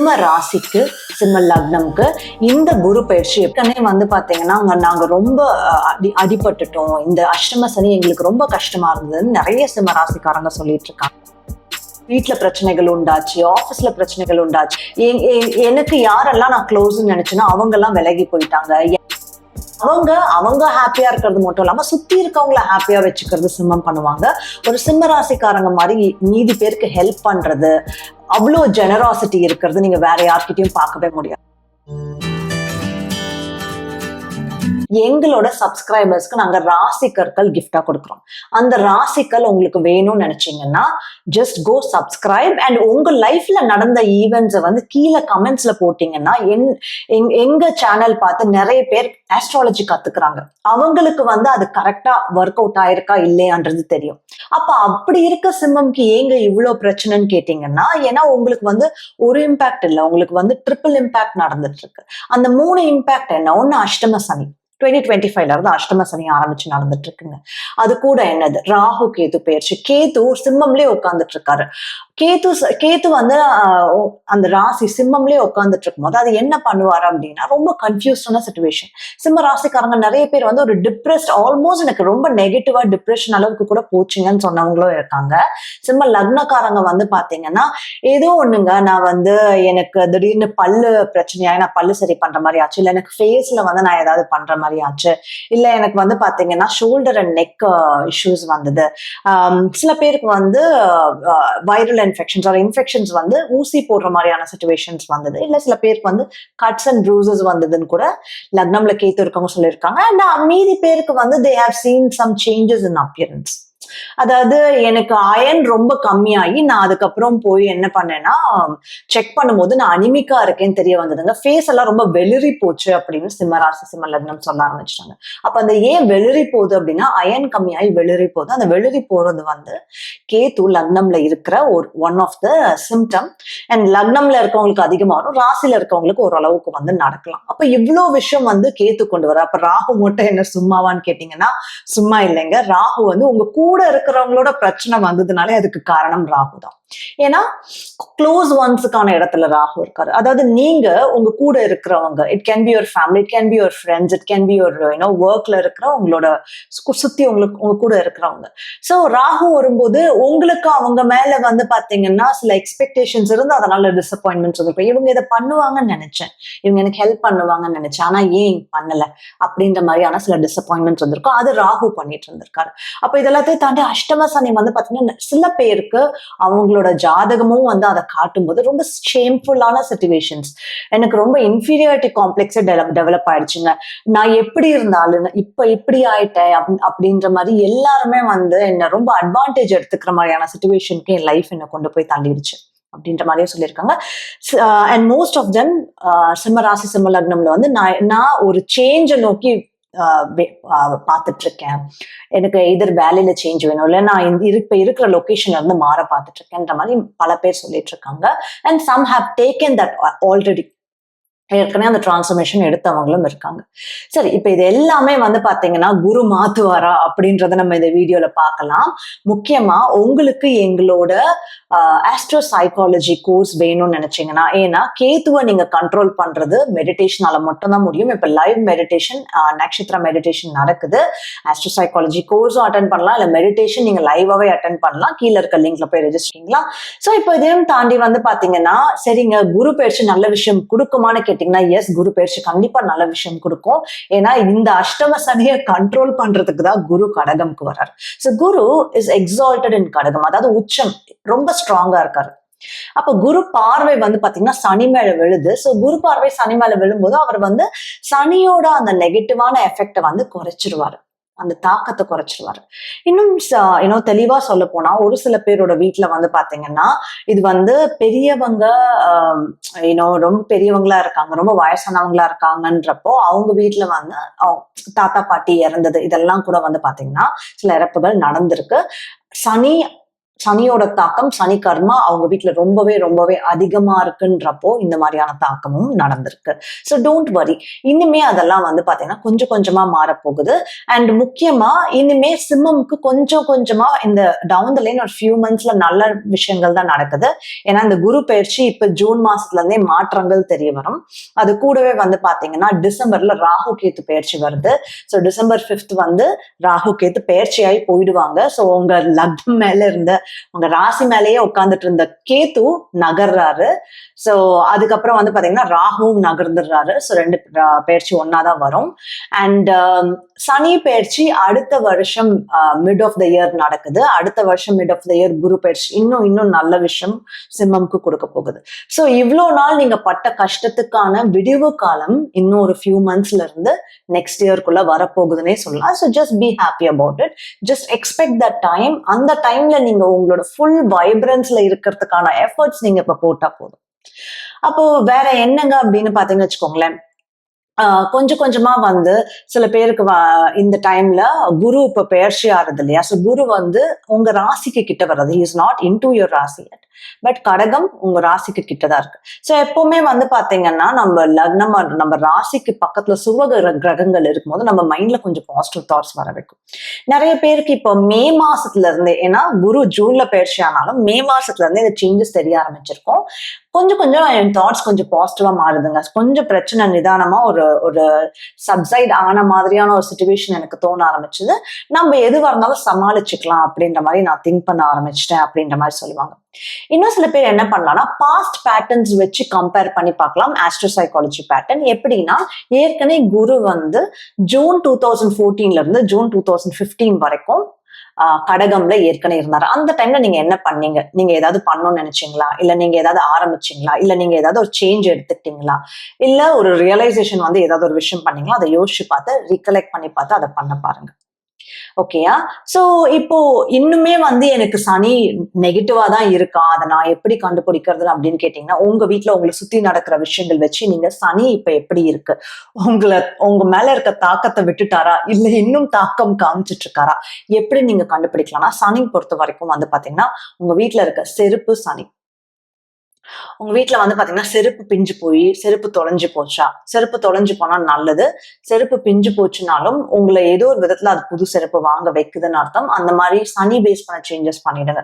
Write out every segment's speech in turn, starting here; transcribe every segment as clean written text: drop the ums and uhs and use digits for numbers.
சிம்ம ராசிக்கு சிம்ம லக்னம்க்கு இந்த குரு பயிற்சி ஏற்கனவே வந்து பாத்தீங்கன்னா நாங்க ரொம்ப அடிபட்டுட்டோம், இந்த அஷ்டம சனி எங்களுக்கு ரொம்ப கஷ்டமா இருந்ததுன்னு நிறைய சிம்ம ராசிக்காரங்க சொல்லிட்டு இருக்காங்க. வீட்டுல பிரச்சனைகள் உண்டாச்சு, ஆபீஸ்ல பிரச்சனைகள் உண்டாச்சு. எனக்கு யாரெல்லாம் நான் க்ளோஸ் நினைச்சேன்னா அவங்க எல்லாம் விலகி போயிட்டாங்க. அவங்க ஹாப்பியா இருக்கிறது மட்டும் இல்லாம சுத்தி இருக்கவங்கள ஹாப்பியா வச்சுக்கிறது சிம்மம் பண்ணுவாங்க. ஒரு சிம்ம ராசிக்காரங்க மாதிரி மீதி பேருக்கு ஹெல்ப் பண்றது, அவ்வளோ ஜெனராசிட்டி இருக்கிறது நீங்க வேற யார்கிட்டயும் பார்க்கவே முடியாது. எங்களோட சப்ஸ்கிரைபர்ஸ்க்கு நாங்க ராசிக்கற்கள் கிஃப்டா கொடுக்குறோம். அந்த ராசிக்கல் உங்களுக்கு வேணும்னு நினைச்சீங்கன்னா ஜஸ்ட் கோ சப்ஸ்கிரைப் அண்ட் உங்க லைஃப்ல நடந்த ஈவெண்ட்ஸை வந்து கீழே கமெண்ட்ஸ்ல போட்டீங்கன்னா எங்க சேனல் பார்த்து நிறைய பேர் ஆஸ்ட்ராலஜி கத்துக்கிறாங்க. அவங்களுக்கு வந்து அது கரெக்டா ஒர்க் அவுட் ஆயிருக்கா இல்லையான்றது தெரியும். அப்ப அப்படி இருக்க சிம்மம்க்கு ஏங்க இவ்வளவு பிரச்சனைன்னு கேட்டீங்கன்னா, ஏன்னா உங்களுக்கு வந்து ஒரு இம்பாக்ட் இல்லை, உங்களுக்கு வந்து ட்ரிபிள் இம்பாக்ட் நடந்துட்டு இருக்கு. அந்த 3 இம்பாக்ட் என்ன? ஒன்னு அஷ்டம சனி 2025ல இருந்து அஷ்டம சனி ஆரம்பிச்சு நடந்துட்டு இருக்குங்க. அது கூட என்னது ராகு கேது பெயர்ச்சி. கேது சிம்மம்லயே உட்கார்ந்துட்டு இருக்காரு. கேது வந்து அந்த ராசி சிம்மம்லயே உட்கார்ந்துட்டு இருக்கும் போது அது என்ன பண்ணுவாரு அப்படின்னா ரொம்ப கன்ஃபியூஸ்டான சிச்சுவேஷன். சிம்ம ராசிக்காரங்க நிறைய பேர் வந்து ஒரு டிப்ரெஸ்ட், ஆல்மோஸ்ட் எனக்கு ரொம்ப நெகட்டிவா டிப்ரெஷன் அளவுக்கு கூட போச்சுங்கன்னு சொன்னவங்களும் இருக்காங்க. சிம்ம லக்னக்காரங்க வந்து பாத்தீங்கன்னா ஏதோ ஒண்ணுங்க, நான் வந்து எனக்கு திடீர்னு பல்லு பிரச்சனையாயி நான் பல்லு சரி பண்ற மாதிரி ஆச்சு, இல்ல எனக்கு ஃபேஸ்ல வந்து நான் ஏதாவது பண்ற மாதிரி ஆச்சு, இல்ல எனக்கு வந்து பாத்தீங்கன்னா ஷோல்டர் அண்ட் நெக் இஷ்யூஸ் வந்தது. சில பேருக்கு வந்து வைரல் இன்ஃபெக்ஷன்ஸ் வந்து ஊசி போடுற மாதிரியான சிச்சுவேஷன்ஸ் வந்தது. இல்ல சில பேருக்கு வந்து கட்ஸ் அண்ட் ப்ரூசஸ் வந்ததுன்னு கூட லக்னம்ல கேத்து இருக்கவங்க சொல்லியிருக்காங்க. அண்ட் மீதி பேருக்கு வந்து they have seen some changes in appearance. அதாவது எனக்கு அயன் ரொம்ப கம்மியாகி நான் அதுக்கப்புறம் போய் என்ன பண்ணேன்னா செக் பண்ணும்போது நான் அனிமிக்கா இருக்கேன்னு தெரிய வந்ததுங்க. ஃபேஸ் எல்லாம் ரொம்ப வெளிரி போச்சு அப்படின்னு சிம்மராசி சிம்ம லக்னம் சொல்ல ஆரம்பிச்சிட்டாங்க. அப்ப அந்த ஏன் வெளிரி போகுது அப்படின்னா அயன் கம்மியாகி வெளிரி போகுது. அந்த வெளிரி போறது வந்து கேது லக்னம்ல இருக்கிற ஒரு one of the symptom. And லக்னம்ல இருக்கவங்களுக்கு அதிகமா வரும், ராசியில இருக்கவங்களுக்கு ஓரளவுக்கு வந்து நடக்கலாம். அப்ப இவ்வளவு விஷயம் வந்து கேத்து கொண்டு வர. அப்ப ராகு மட்டும் என்ன சும்மாவான்னு கேட்டீங்கன்னா சும்மா இல்லைங்க. ராகு வந்து உங்க கூட இருக்கிறவங்களோட பிரச்சனை வந்ததுனாலே அதுக்கு காரணம் ராகு தான். ஏன்னா க்ளோஸ் ஒன்ஸுக்கான இடத்துல ராகு இருக்காரு. அதாவது நீங்க உங்க கூட இருக்கிறவங்க, it can be your family, it can be your friends, it can be your ஒர்க்ல இருக்கிற உங்களோட சுத்தி உங்க கூட இருக்கிறவங்க. ஸோ ராகு வரும்போது உங்களுக்கு அவங்க மேல வந்து பாத்தீங்கன்னா சில எக்ஸ்பெக்டேஷன்ஸ் இருந்து அதனால டிசப்பாயின்மெண்ட்ஸ் வந்து இவங்க இதை பண்ணுவாங்கன்னு நினைச்சேன், இவங்க எனக்கு ஹெல்ப் பண்ணுவாங்கன்னு நினைச்சேன், ஆனா ஏன் பண்ணல அப்படின்ற மாதிரியான சில டிசப்பாயின்மெண்ட்ஸ் வந்திருக்கும். அது ராகு பண்ணிட்டு இருந்திருக்காரு. அப்ப இதெல்லாத்தையும் தாண்டி அஷ்டம சனி வந்து பாத்தீங்கன்னா சில பேருக்கு அவங்களோட ஜாதகமும் வந்து அதை காட்டும் போது ரொம்ப ஷேம்ஃபுல்லான சிச்சுவேஷன்ஸ், எனக்கு ரொம்ப இன்ஃபீரியாரிட்டி காம்ப்ளெக்ஸே டெவலப் ஆயிடுச்சுங்க, நான் எப்படி இருந்தாலும் இப்ப இப்படி ஆயிட்டேன் அப்படின்ற மாதிரி எல்லாருமே வந்து என்ன ரொம்ப அட்வான்டேஜ் எடுத்துக்கிற மாதிரியான சிச்சுவேஷனுக்கு என் லைஃப் என்ன கொண்டு போய் தள்ளிடுச்சு அப்படின்ற மாதிரியே சொல்லியிருக்காங்க. அண்ட் மோஸ்ட் ஆஃப் தெம் சிம்ம ராசி சிம்ம லக்னம்ல வந்து நான் ஒரு சேஞ்சை நோக்கி பார்த்துட்டு இருக்கேன், எனக்கு எதிர் வேலையில சேஞ்ச் வேணும், இல்லை நான் இப்ப இருக்கிற லொகேஷன்ல இருந்து மாற பார்த்துட்டு இருக்கேன்ற மாதிரி பல பேர் சொல்லிட்டு இருக்காங்க. And some have taken that already, ஏற்கனவே அந்த டிரான்ஸ்ஃபர்மேஷன் எடுத்தவங்களும் இருக்காங்க. சரி, இப்ப இது எல்லாமே வந்து பாத்தீங்கன்னா குரு மாத்துவாரா அப்படின்றத நம்ம இந்த வீடியோல பார்க்கலாம். முக்கியமா உங்களுக்கு எங்களோட ஆஸ்ட்ரோ சைக்காலஜி கோர்ஸ் வேணும்னு நினைச்சீங்கன்னா, ஏன்னா கேத்துவை நீங்க கண்ட்ரோல் பண்றது மெடிடேஷனால மட்டும்தான் முடியும். இப்ப லைவ் மெடிடேஷன் நட்சத்திர மெடிடேஷன் நடக்குது. ஆஸ்ட்ரோ சைக்காலஜி கோர்ஸும் அட்டென்ட் பண்ணலாம், இல்ல மெடிடேஷன் நீங்க லைவாவே அட்டென்ட் பண்ணலாம். கீழே இருக்க லிங்க்ல போய் ரெஜிஸ்டரிங்களா. சோ இப்போ இதையும் தாண்டி வந்து பாத்தீங்கன்னா சரிங்க குரு பயிற்சி நல்ல விஷயம் கொடுக்குமான்னு கேட்டீங்கன்னா எஸ், குரு பயிற்சி கண்டிப்பா நல்ல விஷயம் கொடுக்கும். ஏன்னா இந்த அஷ்டம சனியை கண்ட்ரோல் பண்றதுக்கு தான் குரு கடகம்க்கு வர்றாரு. சோ குரு இஸ் எக்ஸால்டட் இன் கடகம், அதாவது உச்சம், ரொம்ப ஸ்ட்ராங்கா இருக்காரு. அப்ப குரு பார்வை வந்து பாத்தீங்கன்னா சனி மேல விழுது. சோ குரு பார்வை சனி மேல விழும்போது அவர் வந்து சனியோட அந்த நெகட்டிவான எஃபெக்டை வந்து குறைச்சிருவாரு, அந்த தாக்கத்தை குறைச்சிருவாரு. இன்னும் தெளிவா சொல்ல போனா ஒரு சில பேரோட வீட்டுல வந்து பாத்தீங்கன்னா இது வந்து பெரியவங்க ரொம்ப பெரியவங்களா இருக்காங்க, ரொம்ப வயசானவங்களா இருக்காங்கன்றப்போ அவங்க வீட்டுல வந்து தாத்தா பாட்டி இறந்தது இதெல்லாம் கூட வந்து பாத்தீங்கன்னா சில இறப்புகள் நடந்திருக்கு. சனி சனியோட தாக்கம், சனி கர்மா அவங்க வீட்டுல ரொம்பவே ரொம்பவே அதிகமா இருக்குன்றப்போ இந்த மாதிரியான தாக்கமும் நடந்திருக்கு. ஸோ டோன்ட் வரி, இனிமே அதெல்லாம் வந்து பாத்தீங்கன்னா கொஞ்சம் கொஞ்சமா மாறப்போகுது. அண்ட் முக்கியமா இனிமே சிம்மம்க்கு கொஞ்சம் கொஞ்சமா இந்த டவுன் த லைன் ஒரு ஃபியூ மந்த்ஸ்ல நல்ல விஷயங்கள் தான் நடக்குது. ஏன்னா இந்த குரு பயிற்சி இப்ப ஜூன் மாசத்துல இருந்தே மாற்றங்கள் தெரிய வரும். அது கூடவே வந்து பாத்தீங்கன்னா டிசம்பர்ல ராகு கேத்து பயிற்சி வருது. ஸோ டிசம்பர் 5th வந்து ராகு கேத்து பயிற்சியாகி போயிடுவாங்க. ஸோ உங்க லக்னம் மேல இருந்த உங்க ராசி மேலேயே உட்கார்ந்துட்டு இருந்த கேத்து நகர்றாரு. சோ அதுக்கப்புறம் வந்து பாத்தீங்கன்னா ராகுவும் நகர்ந்துடுறாரு. ஸோ 2 பயிற்சி ஒன்னாதான் வரும். அண்ட் சனி பயிற்சி அடுத்த வருஷம் மிட் ஆஃப் த இயர் நடக்குது. அடுத்த வருஷம் மிட் ஆஃப் த இயர் குரு பயிற்சி இன்னும் நல்ல விஷயம் சிம்மம்க்கு கொடுக்க போகுது. ஸோ இவ்வளோ நாள் நீங்க பட்ட கஷ்டத்துக்கான விடிவு காலம் இன்னும் ஒரு ஃபியூ மந்த்ஸ்ல இருந்து நெக்ஸ்ட் இயர்க்குள்ள வரப்போகுதுன்னே சொல்லலாம். So just be happy about it. Just expect the time. அந்த டைம்ல நீங்க உங்களோட ஃபுல் வைப்ரன்ஸ்ல இருக்கிறதுக்கான எஃபர்ட்ஸ் நீங்க இப்ப போட்டா போதும். அப்போ வேற என்னங்க அப்படின்னு பாத்தீங்கன்னு வச்சுக்கோங்களேன், கொஞ்சம் கொஞ்சமா வந்து சில பேருக்கு இந்த டைம்ல குரு இப்ப பெயர்ச்சி ஆறுது இல்லையா? சோ குரு வந்து உங்க ராசிக்கு கிட்ட வர்றது, is not in to your ராசி, பட் கடகம் உங்க ராசிக்கு கிட்டதான் இருக்கு. சோ எப்பவுமே வந்து பாத்தீங்கன்னா நம்ம லக்னம் நம்ம ராசிக்கு பக்கத்துல சுப கிரகங்கள் இருக்கும்போது நம்ம மைண்ட்ல கொஞ்சம் பாசிட்டிவ் தாட்ஸ் வர வைக்கும். நிறைய பேருக்கு இப்போ மே மாசத்துல இருந்தே, ஏன்னா குரு ஜூன்ல பயிற்சி ஆனாலும் மே மாசத்துல இருந்தே இந்த சேஞ்சஸ் தெரிய ஆரம்பிச்சிருக்கும். கொஞ்சம் கொஞ்சம் என் தாட்ஸ் கொஞ்சம் பாசிட்டிவா மாறுதுங்க. கொஞ்சம் பிரச்சனை நிதானமா ஒரு சப்சைட் ஆன மாதிரியான ஒரு சிச்சுவேஷன் எனக்கு தோண ஆரம்பிச்சது. நம்ம எதுவாக இருந்தாலும் சமாளிச்சுக்கலாம் அப்படின்ற மாதிரி நான் திங்க் பண்ண ஆரம்பிச்சிட்டேன் அப்படின்ற மாதிரி சொல்லுவாங்க. இன்னும் சில பேர் என்ன பண்ணலாம்னா பாஸ்ட் பேட்டர்ன்ஸ் வச்சு கம்பேர் பண்ணி பார்க்கலாம். ஆஸ்ட்ரோ சைக்காலஜி பேட்டர்ன் எப்படின்னா, ஏற்கனவே குரு வந்து ஜூன் 2014 இருந்து ஜூன் 2015 வரைக்கும் கடகம்ல ஏற்கனவே இருந்தாரு. அந்த டைம்ல நீங்க என்ன பண்ணீங்க? நீங்க ஏதாவது பண்ணணும்னு நினைச்சீங்களா? இல்ல நீங்க ஏதாவது ஆரம்பிச்சீங்களா? இல்ல நீங்க ஏதாவது ஒரு சேஞ்ச் எடுத்துக்கிட்டீங்களா? இல்ல ஒரு ரியலைசேஷன் வந்து ஏதாவது ஒரு விஷயம் பண்ணீங்களா? அதை யோசிச்சு பார்த்து ரீகலெக்ட் பண்ணி பார்த்து அதை பண்ண பாருங்க. ஓகேயா? சோ இப்போ இன்னுமே வந்து எனக்கு சனி நெகட்டிவா தான் இருக்கா, அதை நான் எப்படி கண்டுபிடிக்கிறது அப்படின்னு கேட்டீங்கன்னா, உங்க வீட்டுல உங்களை சுத்தி நடக்கிற விஷயங்கள் வச்சு நீங்க சனி இப்ப எப்படி இருக்கு, உங்க மேல இருக்க தாக்கத்தை விட்டுட்டாரா, இல்ல இன்னும் தாக்கம் காமிச்சிட்டு இருக்காரா, எப்படி நீங்க கண்டுபிடிக்கலாம்னா, சனி பொறுத்த வரைக்கும் வந்து பாத்தீங்கன்னா உங்க வீட்டுல இருக்க செருப்பு சனி. உங்க வீட்டுல வந்து பாத்தீங்கன்னா செருப்பு பிஞ்சு போய் செருப்பு தொலைஞ்சு போச்சா, செருப்பு தொலைஞ்சு போனா நல்லது. செருப்பு பிஞ்சு போச்சுனாலும் உங்களை ஏதோ ஒரு விதத்துல அது புது செருப்பு வாங்க வைக்குதுன்னு அர்த்தம். அந்த மாதிரி சனி பேஸ் பண்ண சேஞ்சஸ் பண்ணிடுங்க.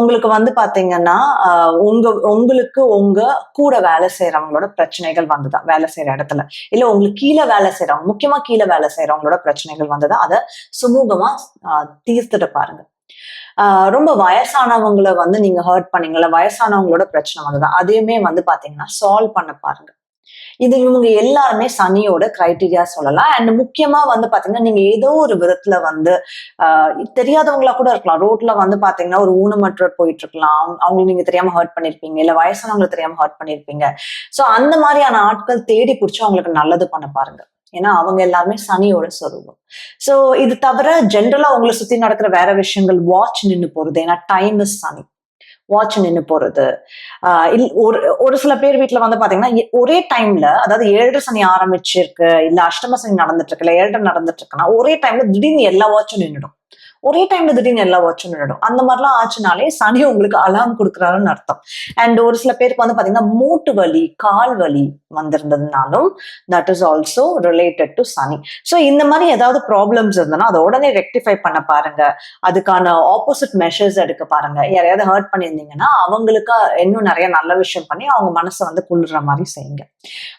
உங்களுக்கு வந்து பாத்தீங்கன்னா உங்களுக்கு உங்க கூட வேலை செய்யறவங்களோட பிரச்சனைகள் வந்துதான், வேலை செய்யற இடத்துல இல்ல உங்களுக்கு கீழே வேலை செய்யறவங்க, முக்கியமா கீழே வேலை செய்யறவங்களோட பிரச்சனைகள் வந்துதான், அதை சுமூகமா தீர்த்துட்டு பாருங்க. ரொம்ப வயசானவங்களை வந்து நீங்க ஹர்ட் பண்ணீங்கல்ல, வயசானவங்களோட பிரச்சனை வந்ததுதான், அதையுமே வந்து பாத்தீங்கன்னா சால்வ் பண்ண பாருங்க. இது இவங்க எல்லாருமே சனியோட கிரைட்டீரியா சொல்லலாம். அண்ட் முக்கியமா வந்து பாத்தீங்கன்னா நீங்க ஏதோ ஒரு விதத்துல வந்து தெரியாதவங்களா கூட இருக்கலாம். ரோட்ல வந்து பாத்தீங்கன்னா ஒரு ஊனமற்றோர் போயிட்டு இருக்கலாம், அவங்களுக்கு நீங்க தெரியாம ஹர்ட் பண்ணிருப்பீங்க, இல்ல வயசானவங்களை தெரியாம ஹர்ட் பண்ணிருப்பீங்க. சோ அந்த மாதிரியான ஆட்கள் தேடி பிடிச்சு அவங்களுக்கு நல்லது பண்ண பாருங்க. ஏன்னா அவங்க எல்லாருமே சனியோட சொரூபம். சோ இது தவிர ஜென்ரலா உங்களை சுத்தி நடக்கிற வேற விஷயங்கள், வாட்ச் நின்னு போறது, ஏன்னா டைம் இஸ் சனி, வாட்ச் நின்னு போறது. ஒரு சில பேர் வீட்டுல வந்து பாத்தீங்கன்னா ஒரே டைம்ல, அதாவது 7 சனி ஆரம்பிச்சிருக்கு, இல்ல அஷ்டம சனி நடந்துட்டு இருக்கு, இல்ல 7 நடந்துட்டு இருக்குன்னா ஒரே டைம்ல திடீர்னு எல்லா வாட்சும் நின்றுடும். ஒரே டைம்ல திடீர்னு எல்லா வாட்சும் நின்றுடும். அந்த மாதிரிலாம் ஆச்சுனாலே சனி உங்களுக்கு அலாம் கொடுக்குறாருன்னு அர்த்தம். அண்ட் ஒரு சில பேருக்கு வந்து பாத்தீங்கன்னா மூட்டு வலி, கால் வலி வந்திருந்ததுனாலும் that is also related to Shani. So இந்த மாதிரி ஏதாவது ப்ராப்ளம்ஸ் இருந்ததுன்னா அதை உடனே ரெக்டிஃபை பண்ண பாருங்க. அதுக்கான ஆப்போசிட் மெஷர்ஸ் எடுக்க பாருங்க. யாரையாவது ஹர்ட் பண்ணியிருந்தீங்கன்னா அவங்களுக்கு இன்னும் நிறைய நல்ல விஷயம் பண்ணி அவங்க மனசை வந்து குளிர்ற மாதிரி செய்யுங்க.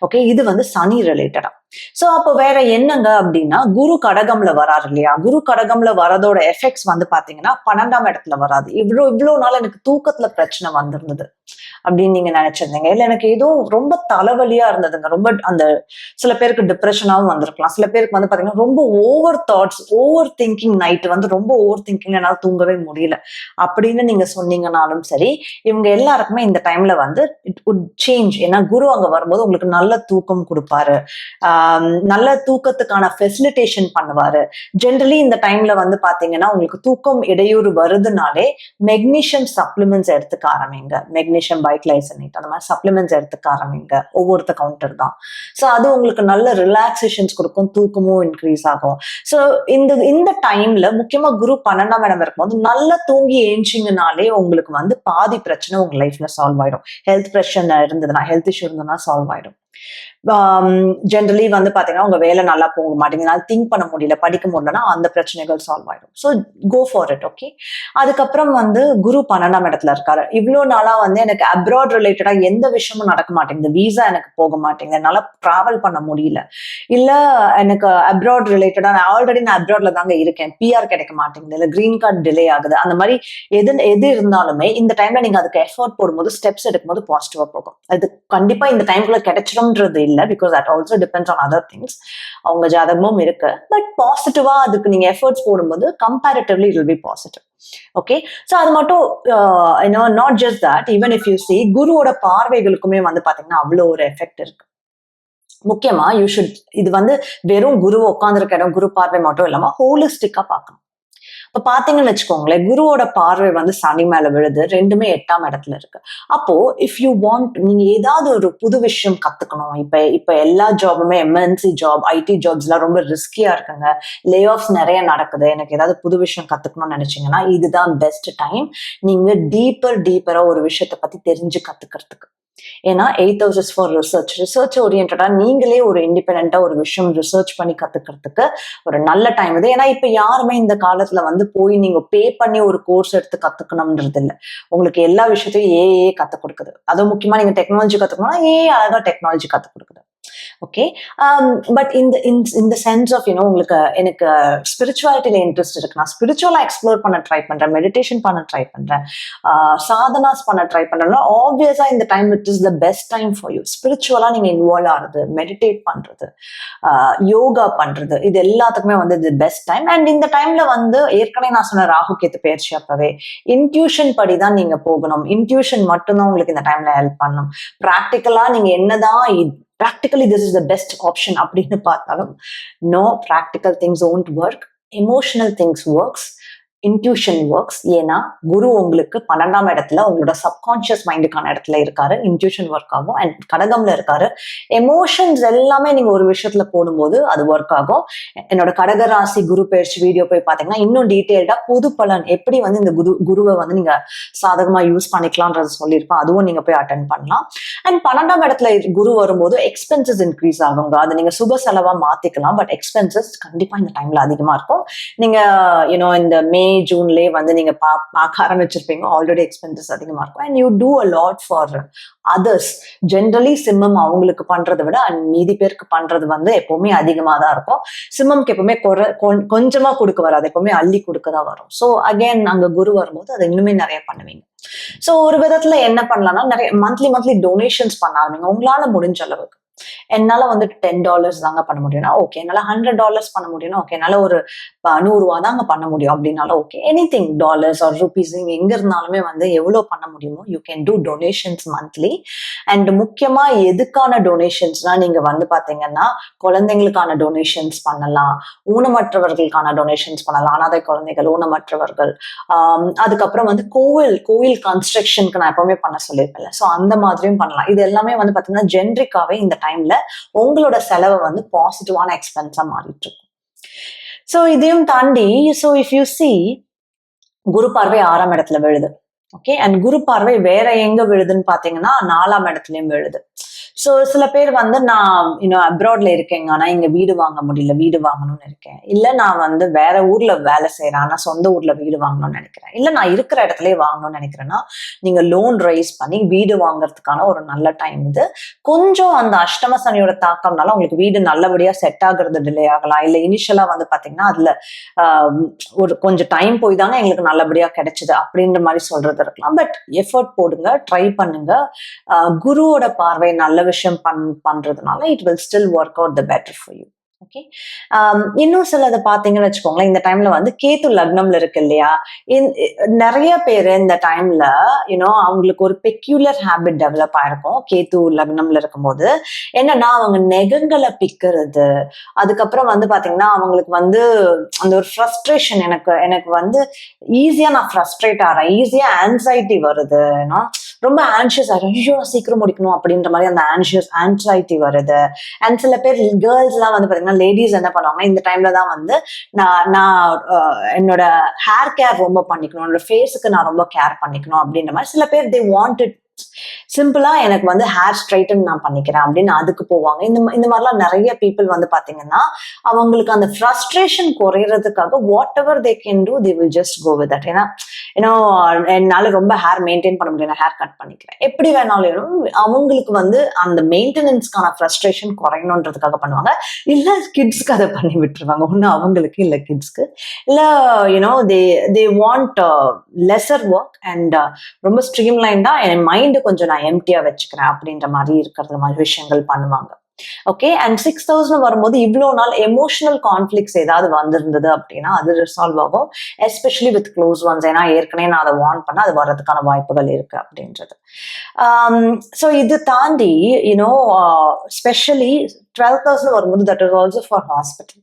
ஓகே, இது வந்து சனி ரிலேட்டடா. சோ அப்ப வேற என்னங்க அப்படின்னா, குரு கடகம்ல வராரு இல்லையா? குரு கடகம்ல வரதோட எஃபெக்ட்ஸ் வந்து பாத்தீங்கன்னா 12ஆம் இடத்துல வராது. இவ்வளவு நாள் எனக்கு தூக்கத்துல பிரச்சனை வந்திருந்தது அப்படின்னு நீங்க நினைச்சிருந்தீங்க, இல்ல எனக்கு ஏதோ ரொம்ப தலைவலியா இருந்ததுங்க, ரொம்ப அந்த சில பேருக்கு டிப்ரெஷனாவும் வந்திருக்கலாம். சில பேருக்கு வந்து பாத்தீங்கன்னா ரொம்ப over thoughts, over thinking, night வந்து ரொம்ப ஓவர் திங்கிங், என்னால தூங்கவே முடியல அப்படின்னு நீங்க சொன்னீங்கன்னாலும் சரி, இவங்க எல்லாருக்குமே இந்த டைம்ல வந்து இட் வுட் சேஞ்ச். ஏன்னா குரு அங்க வரும்போது உங்களுக்கு நல்ல தூக்கம் கொடுப்பாரு. நல்ல தூக்கத்துக்கான ஃபெசிலிட்டேஷன் பண்ணுவாரு. ஜென்ரலி இந்த டைம்ல வந்து பாத்தீங்கன்னா உங்களுக்கு தூக்கம் இடையூறு வருதுனாலே மெக்னீஷியம் சப்ளிமெண்ட்ஸ் எடுத்துக்க ஆரம்பிங்க. மெக்னீஷியம் பைக்ளைசனேட் அந்த மாதிரி சப்ளிமெண்ட்ஸ் எடுத்துக்க ஆரம்பிங்க. ஒவ்வொருத்த கவுண்டர் தான். ஸோ அது உங்களுக்கு நல்ல ரிலாக்ஸேஷன்ஸ் கொடுக்கும், தூக்கமும் இன்க்ரீஸ் ஆகும். ஸோ இந்த டைம்ல முக்கியமா குரு 12ஆம் இடம் இருக்கும்போது நல்லா தூங்கி ஏஞ்சிங்கனாலே உங்களுக்கு வந்து பாதி பிரச்சனை உங்க லைஃப்ல சால்வ் ஆயிடும். ஹெல்த் பிரச்சனை இருந்ததுன்னா, ஹெல்த் இஷ்யூ இருந்ததுன்னா சால்வ் ஆயிடும். ஜென்ரலி வந்து பாத்தீங்கன்னா உங்க வேலை நல்லா போக மாட்டேங்குது, திங்க் பண்ண முடியல, படிக்க முடியலன்னா அந்த பிரச்சனைகள் சால்வ் ஆயிடும். So go for it. Okay. அதுக்கப்புறம் வந்து குரு 12ஆம் இடத்துல இருக்காரு. இவ்வளவு நாளா வந்து எனக்கு அப்ராட் ரிலேட்டடா எந்த விஷயமும் நடக்க மாட்டேங்குது, விசா எனக்கு போக மாட்டேங்குது, என்னால டிராவல் பண்ண முடியல, இல்ல எனக்கு அப்ராட் ரிலேட்டடா நான் அப்ராட்ல தாங்க இருக்கேன், பிஆர் கிடைக்க மாட்டேங்குது, இல்ல கிரீன் கார்டு டிலே ஆகுது, அந்த மாதிரி எது இருந்தாலுமே இந்த டைம்ல நீங்க அதுக்கு எஃபோர்ட் போடும்போது, ஸ்டெப்ஸ் எடுக்கும்போது பாசிட்டிவா போகும். அது கண்டிப்பா இந்த டைம்குள்ள கிடைச்சிடும்ன்றது இல்லை, because that also depends on other things. அவங்க ஜாதகமும் இருக்கு. பட் பாசிட்டிவா அதுக்கு நீங்க எஃபர்ட்ஸ் போடும்போது comparatively it will be positive. Okay. So அது மட்டும் not just that, even if you see குருவோட பார்வைகளுக்குமே வந்து பாத்தீங்கன்னா அவ்வளோ ஒரு எஃபெக்ட் இருக்கு. முக்கியமா இது வந்து வெறும் குரு உட்காந்துருக்க இடம், குரு பார்வை மட்டும் இல்லாம ஹோலிஸ்டிக்கா பார்க்கணும். இப்ப பாத்தீங்கன்னு வச்சுக்கோங்களேன், குருவோட பார்வை வந்து சனி மேல விழுது, ரெண்டுமே 8ஆம் இடத்துல இருக்கு. அப்போ இஃப் யூ வாண்ட், நீங்க ஏதாவது ஒரு புது விஷயம் கத்துக்கணும். இப்ப எல்லா ஜாபுமே எம்என்சி ஜாப், ஐடி ஜாப்ஸ் எல்லாம் ரொம்ப ரிஸ்கியா இருக்குங்க, லே ஆஃப்ஸ் நிறைய நடக்குது, எனக்கு ஏதாவது புது விஷயம் கத்துக்கணும்னு நினைச்சீங்கன்னா இதுதான் பெஸ்ட் டைம். நீங்க டீப்பரா ஒரு விஷயத்த பத்தி தெரிஞ்சு கத்துக்கிறதுக்கு. ஏன்னா 8th house is for research ஓரியன்டா நீங்களே ஒரு இண்டிபெண்டா ஒரு விஷயம் ரிசர்ச் பண்ணி கத்துக்கிறதுக்கு ஒரு நல்ல டைம் இது. ஏன்னா இப்ப யாருமே இந்த காலத்துல வந்து போய் நீங்க பே பண்ணி ஒரு கோர்ஸ் எடுத்து கத்துக்கணும்ன்றது இல்லை. உங்களுக்கு எல்லா விஷயத்தையும் ஏஏ கத்துக் கொடுக்குது. அதுவும் முக்கியமா நீங்க டெக்னாலஜி கத்துக்கணும்னா ஏஏ அழகா டெக்னாலஜி கத்துக் கொடுக்குது. ஓகே. பட் இந்த சென்ஸ் ஆஃப் உங்களுக்கு எனக்கு ஸ்பிரிச்சுவாலிட்டியில இன்ட்ரெஸ்ட் இருக்கு, நான் ஸ்பிரிச்சுவலா எக்ஸ்ப்ளோர் பண்ண ட்ரை பண்றேன், மெடிடேஷன் பண்ண ட்ரை பண்றேன், சாதனாஸ் பண்ண ட்ரை பண்றேன்னா ஆப்வியஸா இந்த time it is the best time for you. ஸ்பிரிச்சுவலா நீங்க இன்வால்வ் ஆகுறது, மெடிடேட் பண்றது, யோகா பண்றது, இது எல்லாத்துக்குமே வந்து இது பெஸ்ட் டைம். அண்ட் இந்த டைம்ல வந்து ஏற்கனவே நான் சொன்ன ராகு கேத்து பயிற்சி அப்பவே இன்ட்யூஷன் படி தான் நீங்க போகணும். இன்ட்யூஷன் மட்டும்தான் உங்களுக்கு இந்த டைம்ல ஹெல்ப் பண்ணும். ப்ராக்டிக்கலா நீங்க என்னதான் practically this is the best option அப்படின்னு பார்த்தாலும் no, practical things won't work, emotional things works, intuition works. ஏன்னா குரு உங்களுக்கு 12ஆம் இடத்துல உங்களோட சப்கான்சியஸ் மைண்டுக்கான இடத்துல இருக்காரு, இன்ட்யூஷன் ஒர்க் ஆகும். அண்ட் கடகம்ல இருக்காரு, எமோஷன்ஸ் எல்லாமே நீங்க ஒரு விஷயத்துல போடும்போது அது ஒர்க் ஆகும். என்னோட கடகராசி குரு பயிற்சி வீடியோ போய் பாத்தீங்கன்னா இன்னும் டீட்டெயில்டா பொது பலன் எப்படி வந்து இந்த குருவை வந்து நீங்க சாதகமா யூஸ் பண்ணிக்கலாம்ன்றது சொல்லியிருப்பேன், அதுவும் நீங்க போய் அட்டென்ட் பண்ணலாம். அண்ட் 12ஆம் இடத்துல குரு வரும்போது எக்ஸ்பென்சஸ் இன்க்ரீஸ் ஆகுங்க. அது நீங்க சுப செலவா மாத்திக்கலாம், பட் எக்ஸ்பென்சஸ் கண்டிப்பா இந்த டைம்ல அதிகமா இருக்கும். நீங்க இந்த மே ஜூன்லயே வந்து நீங்க பார்க்க ஆரம்பிச்சிருப்பீங்க, ஆல்ரெடி எக்ஸ்பென்சஸ் அதிகமா இருக்கும். And you do a lot for others. Generally சிம்மம் அவங்களுக்கு பண்றதை விட மீதி பேருக்கு பண்றது வந்து எப்பவுமே அதிகமா தான் இருக்கும். சிம்மம்க்கு எப்பவுமே கொஞ்சமா கொடுக்க வராது, எப்பவுமே அள்ளி கொடுக்கதான் வரும். ஸோ அகைன் அங்க குரு வரும்போது அதை இன்னுமே நிறைய பண்ணுவீங்க. ஸோ ஒரு விதத்துல என்ன பண்ணலாம்னா நிறைய மந்த்லி டொனேஷன்ஸ் பண்ண ஆரம்பிங்க உங்களால முடிஞ்ச அளவுக்கு. என்னால வந்து $10 தாங்க பண்ண முடியும்னா ஓகே, என்னால $100 பண்ண முடியும்னா ஓகே, என்னால ஒரு $100 தாங்க பண்ண முடியும் அப்படின்னாலும் okay, anything dollars or rupees நீங்க எங்க இருந்தாலுமே வந்து எவ்வளவு பண்ண முடியுமோ you can do donations monthly. And முக்கியமா எதுக்கான டொனேஷன்ஸ்னா நீங்க வந்து பாத்தீங்கன்னா குழந்தைங்களுக்கான டொனேஷன்ஸ் பண்ணலாம், ஊனமற்றவர்களுக்கான டொனேஷன்ஸ் பண்ணலாம், அனாதை குழந்தைகள், ஊனமற்றவர்கள், அதுக்கப்புறம் வந்து கோவில் கன்ஸ்ட்ரக்ஷனுக்கு நான் எப்பவுமே பண்ண சொல்லியிருப்பேன். ஸோ அந்த மாதிரியும் பண்ணலாம். இது எல்லாமே வந்து பாத்தீங்கன்னா ஜென்ரிக்காவே இந்த டைம்ல உங்களோட செலவை வந்து பாசிட்டிவான எக்ஸ்பென்ஸா மாறிட்டு இருக்கும். சோ இதையும் தாண்டி இஃப் யூ சி குரு பார்வை 6ஆம் இடத்துல விழுது. ஓகே. அண்ட் குரு பார்வை வேற எங்க விழுதுன்னு பாத்தீங்கன்னா 4ஆம் இடத்துலயும் விழுது. ஸோ சில பேர் வந்து நான் அப்ராட்ல இருக்கேங்க, ஆனா இங்க வீடு வாங்க முடியல, வீடு வாங்கணும்னு இருக்கேன், இல்ல நான் வந்து வேற ஊர்ல வேலை செய்யறேன் ஆனா சொந்த ஊர்ல வீடு வாங்கணும்னு நினைக்கிறேன், இல்ல நான் இருக்கிற இடத்துலயே வாங்கணும்னு நினைக்கிறேன்னா நீங்க லோன் ரைஸ் பண்ணி வீடு வாங்குறதுக்கான ஒரு நல்ல டைம் இது. கொஞ்சம் அந்த அஷ்டம சனியோட தாக்கம்னால உங்களுக்கு வீடு நல்லபடியா செட் ஆகுறது டிலே ஆகலாம், இல்ல இனிஷியலா வந்து பாத்தீங்கன்னா அதுல ஒரு கொஞ்சம் டைம் போய் தாங்க எங்களுக்கு நல்லபடியா கிடைச்சது அப்படின்ற மாதிரி சொல்றது இருக்கலாம். பட் எஃபர்ட் போடுங்க, ட்ரை பண்ணுங்க. குருவோட பார்வை நல்ல விஷயம் பண்றதுனால it will still work out the better for you. Okay. இன்னும் சிலதை பார்த்தீங்கன்னு வச்சுக்கோங்களேன், இந்த டைம்ல வந்து கேத்து லக்னம்ல இருக்கு இல்லையா, நிறைய பேர் இந்த டைம்ல அவங்களுக்கு ஒரு பெக்யூலர் ஹேபிட் டெவலப் ஆயிருக்கும் கேத்து லக்னம்ல இருக்கும்போது. என்னன்னா அவங்க நெகங்களை பிக்கிறது, அதுக்கப்புறம் வந்து பாத்தீங்கன்னா அவங்களுக்கு வந்து அந்த ஒரு ஃப்ரஸ்ட்ரேஷன், எனக்கு வந்து ஈஸியா நான் ஃப்ரஸ்ட்ரேட் ஆறேன், ஈஸியா ஆன்சைட்டி வருது, ரொம்ப ஆன்சியஸ் ஆயிடும், ஐயோ நான் சீக்கிரம் முடிக்கணும் அப்படின்ற மாதிரி அந்த ஆன்சைட்டி வருது. அண்ட் சில பேர் கேர்ள்ஸ் எல்லாம் வந்து பாத்தீங்கன்னா லேடிஸ் என்ன பண்ணுவாங்கன்னா இந்த டைம்ல தான் வந்து நான் என்னோட ஹேர் கேர் ரொம்ப பண்ணிக்கணும், என்னோட ஃபேஸுக்கு நான் ரொம்ப கேர் பண்ணிக்கணும் அப்படின்ற மாதிரி சில பேர் தே வாண்டட் சிம்பிளா எனக்கு வந்து ஹேர் ஸ்ட்ரைட்டன் நான் பண்ணிக்கிறேன் அப்படின்னு அதுக்கு போவாங்க. இந்த மாதிரிலாம் நிறைய பீப்புள் வந்து பாத்தீங்கன்னா அவங்களுக்கு அந்த ஃப்ரஸ்ட்ரேஷன் குறையறதுக்காக whatever they can do they will just go with that. ஏன்னா என்னால ரொம்ப ஹேர் மெயின்டைன் பண்ண முடியல, ஹேர் கட் பண்ணிக்கிறேன், எப்படி வேணாலும் அவங்களுக்கு வந்து அந்த மெயின்டெனன்ஸ்க்கான ஃப்ரஸ்ட்ரேஷன் குறையணுன்றதுக்காக பண்ணுவாங்க. இல்ல கிட்ஸ்க்கு அதை பண்ணி விட்டுருவாங்க, ஒண்ணு அவங்களுக்கு இல்ல கிட்ஸ்க்கு, இல்ல they want lesser work and ரொம்ப ஸ்ட்ரீம்லைன்டா என் மைண்ட் கொஞ்சம் நான் எம்டியா வச்சுக்கிறேன் அப்படின்ற மாதிரி இருக்கிறது மாதிரி விஷயங்கள் பண்ணுவாங்க. ஓகே. அண்ட் 6,000 வரும்போது இவ்வளோ நாள் எமோஷனல் கான்ஃபிளிக்ஸ் ஏதாவது வந்திருந்தது அப்படின்னா அது ரிசால்வ் ஆகும், எஸ்பெஷலி வித் க்ளோஸ் ஒன்ஸ். ஏன்னா ஏற்கனவே நான் அதை வார்ன் பண்ண அது வர்றதுக்கான வாய்ப்புகள் இருக்கு அப்படின்றது. ஸோ இது தாண்டி ஸ்பெஷலி 12,000 வரும்போது that is also for hospital.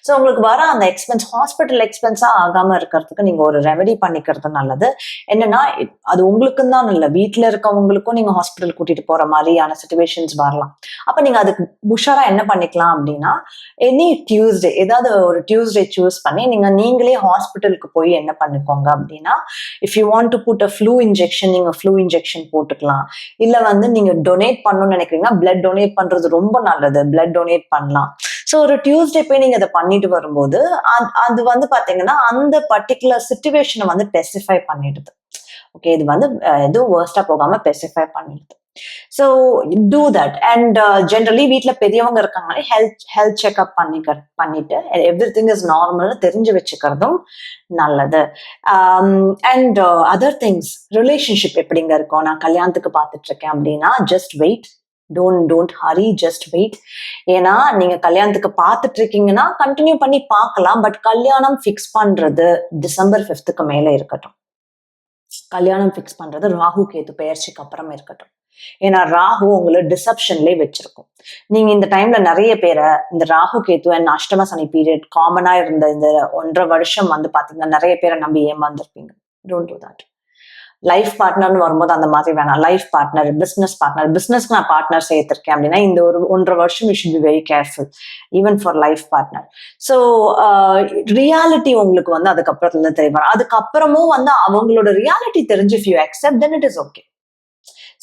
So உங்களுக்கு வர அந்த எக்ஸ்பென்ஸ் ஹாஸ்பிட்டல் எக்ஸ்பென்ஸா ஆகாம இருக்கிறதுக்கு நீங்க ஒரு ரெமெடி பண்ணிக்கிறது நல்லது. என்னன்னா அது உங்களுக்கும் தான் இல்லை, வீட்டுல இருக்கவங்களுக்கும் நீங்க ஹாஸ்பிட்டல் கூட்டிட்டு போற மாதிரியான சிச்சுவேஷன்ஸ் வரலாம். அப்ப நீங்க அதுக்கு உஷாரா என்ன பண்ணிக்கலாம் அப்படின்னா எனி டியூஸ்டே, ஏதாவது ஒரு டியூஸ்டே சூஸ் பண்ணி நீங்களே ஹாஸ்பிட்டலுக்கு போய் என்ன பண்ணிக்கோங்க அப்படின்னா, if you want to put a flu injection நீங்க ஃப்ளூ இன்ஜெக்ஷன் போட்டுக்கலாம். இல்ல வந்து நீங்க டொனேட் பண்ணணும்னு நினைக்கிறீங்கன்னா பிளட் டொனேட் பண்றது ரொம்ப நல்லது, பிளட் டொனேட் பண்ணலாம். ஸோ ஒரு டியூஸ்டே போய் நீங்க அதை பண்ணிட்டு வரும்போது அது வந்து பாத்தீங்கன்னா அந்த பர்டிகுலர் சிச்சுவேஷனை வந்து ஸ்பெசிஃபை பண்ணிடுது. ஓகே, இது வந்து எதுவும் வேர்ஸ்டா போகாம ஸ்பெசிஃபை பண்ணிடுது. So do that. And generally வீட்டுல பெரியவங்க இருக்காங்களே ஹெல்த் செக்அப் பண்ணிட்டு எவ்ரி திங் இஸ் நார்மல்னு தெரிஞ்சு வச்சுக்கிறதும் நல்லது. அண்ட் அதர் திங்ஸ், ரிலேஷன்ஷிப் எப்படிங்க இருக்கும், நான் கல்யாணத்துக்கு பார்த்துட்டு இருக்கேன் அப்படின்னா just wait, don't hurry, just wait. ஏன்னா நீங்க கல்யாணத்துக்கு பார்த்துட்டு இருக்கீங்கன்னா கண்டினியூ பண்ணி பார்க்கலாம், பட் கல்யாணம் ஃபிக்ஸ் பண்றது December 5th மேல இருக்கட்டும். கல்யாணம் ஃபிக்ஸ் பண்றது ராகு கேது பெயர்ச்சிக்கு அப்புறம் இருக்கட்டும். ஏன்னா ராகு உங்களை டிசப்ஷன்லேயே வச்சிருக்கும். நீங்க இந்த டைம்ல நிறைய பேரை இந்த ராகு கேது அண்ட் அஷ்டம சனி பீரியட் காமனா இருந்த இந்த 1.5 வருஷம் வந்து பாத்தீங்கன்னா நிறைய பேரை நம்பி ஏமாந்துருப்பீங்க. Don't do that. லைஃப் பார்ட்னர்னு வரும்போது அந்த மாதிரி வேணாம். லைஃப் பார்ட்னர், பிசினஸ்க்கு நான் பார்ட்னர் சேர்த்திருக்கேன் அப்படின்னா இந்த ஒரு 1.5 வருஷம் you should be very careful even for life partner. So reality உங்களுக்கு வந்து அதுக்கப்புறத்துல இருந்து தெரிய வரும். அதுக்கப்புறமும் வந்து அவங்களோட ரியாலிட்டி தெரிஞ்சு if you accept then it is okay.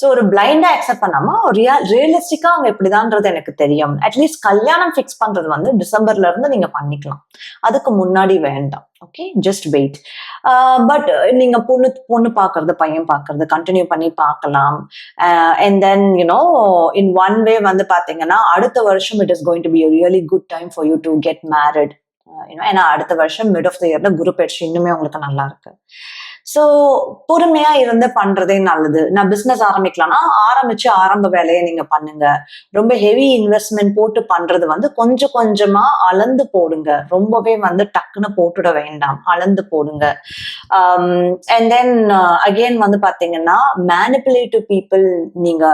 So ஒரு பிளைண்டா அக்செப்ட் பண்ணாம ரியலிஸ்டிக்கா அவங்க எப்படிதான்றது எனக்கு தெரியும். அட்லீஸ்ட் கல்யாணம் ஃபிக்ஸ் பண்றது வந்து Decemberல இருந்து நீங்க பண்ணிக்கலாம், அதுக்கு முன்னாடி வேண்டாம். Okay, just wait. பட் நீங்க பொண்ணு பாக்குறது, பையன் பாக்குறது கண்டினியூ பண்ணி பார்க்கலாம். And then in one way வந்து பாத்தீங்கன்னா அடுத்த வருஷம் it is going to be a really good time for you to get married. ஏன்னா அடுத்த வருஷம் மிட் ஆஃப் த இயர்ல குரு பயிற்சி இன்னுமே உங்களுக்கு நல்லா இருக்கு. ஸோ பொறுமையா இருந்து பண்றதே நல்லது. நான் பிசினஸ் ஆரம்பிக்கலாம்னா ஆரம்பிச்சு ஆரம்ப வேலையை நீங்க பண்ணுங்க. ரொம்ப ஹெவி இன்வெஸ்ட்மெண்ட் போட்டு பண்றது வந்து கொஞ்சம் கொஞ்சமா அளந்து போடுங்க, ரொம்பவே வந்து டக்குன்னு போட்டுட வேண்டாம், அளந்து போடுங்க. அண்ட் தென் அகெயின் வந்து பாத்தீங்கன்னா மேனிப்புலேட்டிவ் பீப்புள், நீங்க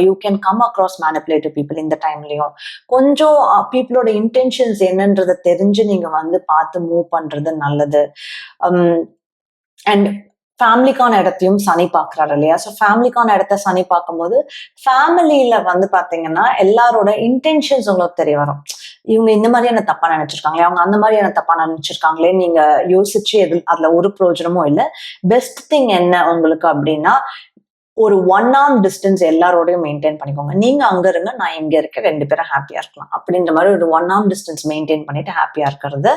you can come across manipulative people. இந்த டைம்லயும் கொஞ்சம் பீப்புளோட இன்டென்ஷன்ஸ் என்னன்றதை தெரிஞ்சு நீங்க வந்து பார்த்து மூவ் பண்றது நல்லது. அண்ட் ஃபேமிலிக்கான இடத்தையும் சனி பார்க்குறாரு இல்லையா? ஸோ ஃபேமிலிக்கான இடத்த சனி பார்க்கும்போது ஃபேமிலியில வந்து பாத்தீங்கன்னா எல்லாரோட இன்டென்ஷன்ஸ் உங்களுக்கு தெரிய வரும். இவங்க இந்த மாதிரி என்ன தப்பா நினைச்சிருக்காங்களே, அவங்க அந்த மாதிரி என்ன தப்பா நினைச்சிருக்காங்களே, நீங்க யோசிச்சு அதுல ஒரு பிரயோஜனமும் இல்லை. பெஸ்ட் திங் என்ன உங்களுக்கு அப்படின்னா ஒரு 1 arm distance எல்லாரோடையும் மெயின்டைன் பண்ணிக்கோங்க. நீங்க அங்க இருங்க, நான் இங்க இருக்க, 2 பேரும் ஹாப்பியா இருக்கலாம் அப்படின்ற மாதிரி ஒரு 1 arm distance மெயின்டைன் பண்ணிட்டு ஹாப்பியா இருக்கிறது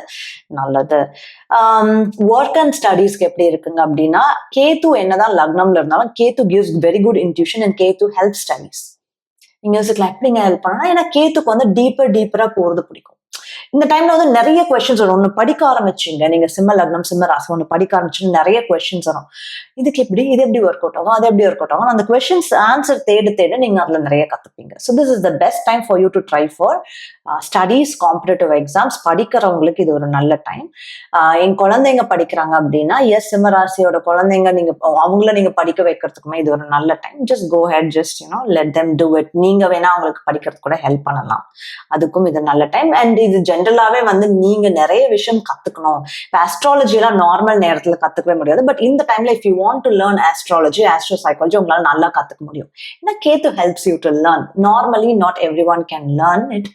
நல்லது. ஒர்க் அண்ட் ஸ்டடீஸ்க்கு எப்படி இருக்குங்க அப்படின்னா கேத்து என்னதான் லக்னம்ல இருந்தாலும் Ketu gives very good intuition and Ketu help studies. நீங்க யோசிக்கலாம் எப்படிங்க ஹெல்ப் பண்ணா, ஏன்னா கேத்துக்கு வந்து டீப்பரா போறது பிடிக்கும். இந்த டைம்ல வந்து நிறைய கொஸ்டின்ஸ் வரும். ஒண்ணு படிக்க ஆரம்பிச்சீங்க, நீங்க சிம்ம லக்னம் சிம்ம ராசி ஒண்ணு படிக்க ஆரம்பிச்சு நிறைய கொஸ்டின்ஸ் வரும். இதுக்கு எப்படி, இது எப்படி ஒர்க் அவுட் ஆகும், அது எப்படி ஒர்க் அவுட் ஆகும், அந்த கொஸ்டின்ஸ் ஆன்சர் தேட தேட நீங்க அதுல நிறைய கத்துப்பீங்க. So this is the best time for you to try for studies, competitive exams. படிக்கிறவங்களுக்கு இது ஒரு நல்ல டைம். என் குழந்தைங்க படிக்கிறாங்க அப்படின்னா, எஸ் சிம்ம ராசியோட குழந்தைங்க நீங்க அவங்கள நீங்க படிக்க வைக்கிறதுக்குமே இது ஒரு நல்ல time. Just go ahead, just let them do it. நீங்க வேணா அவங்களுக்கு படிக்கிறது கூட ஹெல்ப் பண்ணலாம், அதுக்கும் இது நல்ல டைம். அண்ட் இது ஜென்ரலாவே வந்து நீங்க நிறைய விஷயம் கத்துக்கணும். இப்போ ஆஸ்ட்ராலஜி எல்லாம் நார்மல் நேரத்துல கத்துக்கவே முடியாது. பட் இந்த டைம்ல if you want to learn astrology, astro psychology உங்களால நல்லா கத்துக்க முடியும். ஏன்னா Ketu helps you to learn. Normally not every one can learn it.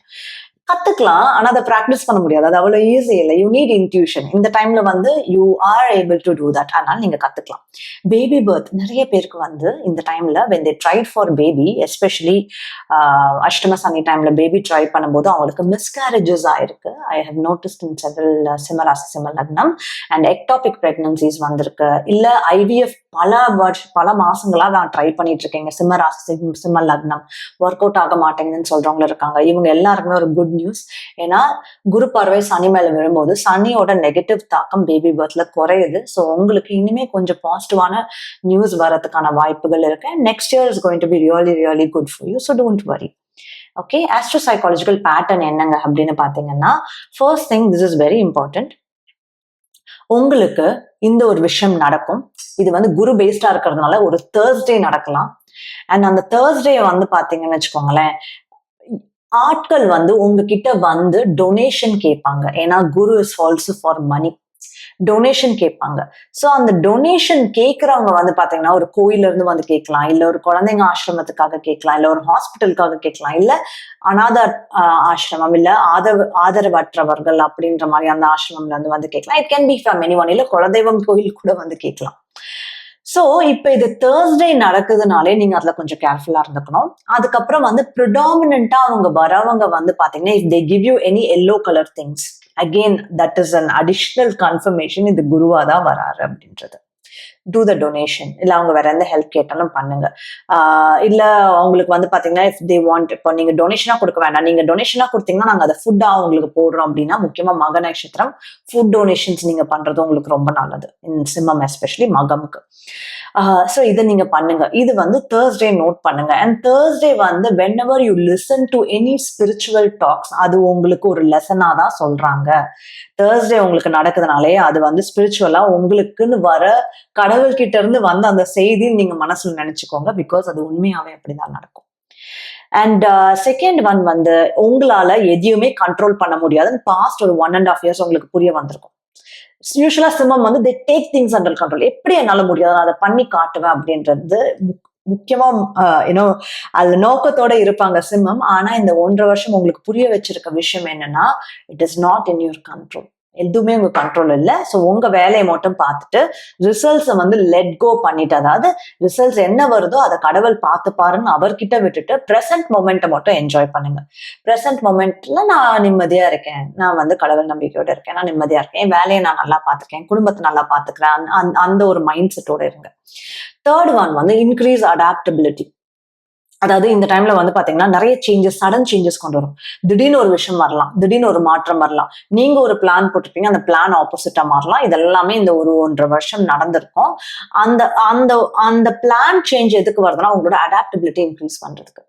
கத்துக்கலாம், ஆனா அதை பிராக்டிஸ் பண்ண முடியாது, அது அவ்வளவு ஈஸி இல்லை. You need intuition. இந்த டைம்ல வந்து you are able to do that. அதனால நீங்க கத்துக்கலாம். பேபி பர்த் நிறைய பேருக்கு வந்து இந்த டைம்ல when they tried for baby, especially அஷ்டம சனி டைம்ல பேபி ட்ரை பண்ணும்போது அவங்களுக்கு மிஸ்கேரேஜஸ் ஆயிருக்கு. I have noticed in several சிம்மராசி சிம்ம லக்னம். அண்ட் எக்டாபிக் பிரெக்னன்சிஸ் வந்திருக்கு. இல்ல ஐவிஎஃப் பல மாசங்களா நான் ட்ரை பண்ணிட்டு இருக்கேங்க, சிம்ம ராசி சிம்ம லக்னம் ஒர்க் அவுட் ஆக மாட்டேங்குதுன்னு சொல்றவங்க இருக்காங்க. இவங்க எல்லாருக்குமே ஒரு குட் நியூஸ். ஏன்னா குரு பார்வை சனி மேல விழும்போது சனியோட நெகட்டிவ் தாக்கம் பேபி பர்த்ல குறையுது. ஸோ உங்களுக்கு இனிமே கொஞ்சம் பாசிட்டிவான நியூஸ் வரதுக்கான வாய்ப்புகள் இருக்கு. Next year is going to be really really good for you. So don't worry. Okay, astro psychological pattern என்னங்க அப்படின்னு பாத்தீங்கன்னா, first thing, this is very important. உங்களுக்கு இந்த ஒரு விஷயம் நடக்கும். இது வந்து குரு பேஸ்டா இருக்கிறதுனால ஒரு தேர்ஸ்டே நடக்கலாம். அண்ட் அந்த தேர்ஸ்டே வந்து பாத்தீங்கன்னு வச்சுக்கோங்களேன், ஆட்கள் வந்து உங்ககிட்ட வந்து டொனேஷன் கேட்பாங்க. ஏன்னா Guru is also for money. Donation கேட்பாங்க. ஸோ அந்த டொனேஷன் கேட்கறவங்க வந்து பாத்தீங்கன்னா ஒரு கோயில இருந்து வந்து கேட்கலாம், இல்ல ஒரு குழந்தைங்க ஆசிரமத்துக்காக கேட்கலாம், இல்ல ஒரு ஹாஸ்பிட்டலுக்காக கேட்கலாம், இல்ல அநாத ஆசிரமம், இல்ல ஆதரவற்றவர்கள் அப்படின்ற மாதிரி அந்த ஆசிரமம்ல இருந்து வந்து கேட்கலாம். It can be from anyone. இல்ல குலதெய்வம் கோயில் கூட வந்து கேட்கலாம். ஸோ இப்போ இது தேர்ஸ்டே நடக்குதுனாலே நீங்க அதுல கொஞ்சம் கேர்ஃபுல்லா இருந்துக்கணும். அதுக்கப்புறம் வந்து ப்ரிடாமினண்டா அவங்க வரவங்க வந்து பாத்தீங்கன்னா, if they give you any yellow colour things, again that is an additional confirmation இது குருவா தான் வராரு அப்படின்றது. டூ த டொனேஷன். இல்ல அவங்க வேற எந்த ஹெல்ப் கேட்டாலும் பண்ணுங்க. இல்ல அவங்களுக்கு வந்து பாத்தீங்கன்னா இஃப் தே வாண்ட், இப்போ நீங்க டொனேஷனா கொடுக்க வேண்டாம், நீங்க டொனேஷனா கொடுத்தீங்கன்னா நாங்க அதை ஃபுட்டா உங்களுக்கு போடுறோம் அப்படின்னா, முக்கியமா மக நட்சத்திரம் ஃபுட் டொனேஷன்ஸ் நீங்க பண்றது உங்களுக்கு ரொம்ப நல்லது. இன் சிம்மம் எஸ்பெஷலி மகமுக்கு. ஸோ இதை நீங்க பண்ணுங்க. இது வந்து தேர்ஸ்டே நோட் பண்ணுங்க. அண்ட் தேர்ஸ்டே வந்து whenever you listen to any spiritual talks, அது உங்களுக்கு ஒரு லெசனா தான் சொல்றாங்க. தேர்ஸ்டே உங்களுக்கு நடக்குதுனாலே அது வந்து ஸ்பிரிச்சுவலா உங்களுக்குன்னு வர கடவுள்கிட்ட இருந்து வந்து அந்த செய்தி நீங்க மனசுல நினைச்சுக்கோங்க. பிகாஸ் அது உண்மையாவே அப்படிதான் நடக்கும். அண்ட் செகண்ட் ஒன் வந்து உங்களால எதையுமே கண்ட்ரோல் பண்ண முடியாதுன்னு பாஸ்ட் ஒரு 1.5 years உங்களுக்கு புரிய வந்திருக்கும். யூஸ்வலா சிம்மம் வந்து they take things under control. எப்படி என்னால முடியாது, நான் அதை பண்ணி காட்டுவேன் அப்படின்றது முக்கியமா அது நோக்கத்தோட இருப்பாங்க சிம்மம். ஆனா இந்த 1.5 வருஷம் உங்களுக்கு புரிய வச்சிருக்க விஷயம் என்னன்னா, it is not in your control. எதுவுமே உங்க கண்ட்ரோல் இல்லை. ஸோ உங்க வேலையை மட்டும் பார்த்துட்டு ரிசல்ட்ஸை வந்து லெட் கோ பண்ணிட்டு, அதாவது ரிசல்ட்ஸ் என்ன வருதோ அதை கடவுள் பார்த்து பாருன்னு அவர்கிட்ட விட்டுட்டு ப்ரெசன்ட் மொமெண்ட்டை மட்டும் என்ஜாய் பண்ணுங்க. ப்ரெசன்ட் மொமெண்ட்ல நான் நிம்மதியா இருக்கேன், நான் வந்து கடவுள் நம்பிக்கையோட இருக்கேன், நான் நிம்மதியா இருக்கேன், என் வேலையை நான் நல்லா பார்த்துக்கிறேன், குடும்பத்தை நல்லா பார்த்துக்கிறேன், அந்த ஒரு மைண்ட் செட்டோட இருங்க. தேர்ட் ஒன் வந்து இன்க்ரீஸ் அடாப்டபிலிட்டி. அதாவது இந்த டைம்ல வந்து பாத்தீங்கன்னா நிறைய சேஞ்சஸ், சடன் சேஞ்சஸ் கொண்டு வரும். திடீர்னு ஒரு விஷயம் வரலாம், திடீர்னு ஒரு மாற்றம் வரலாம். நீங்க ஒரு பிளான் போட்டிருப்பீங்க, அந்த பிளான் ஆப்போசிட்டா மாறலாம். இதெல்லாமே இந்த ஒரு 1.5 வருஷம் நடந்திருக்கும். அந்த அந்த அந்த பிளான் சேஞ்ச் எதுக்கு வருதுன்னா உங்களோட அடாப்டபிலிட்டி இன்க்ரீஸ் பண்றதுக்கு.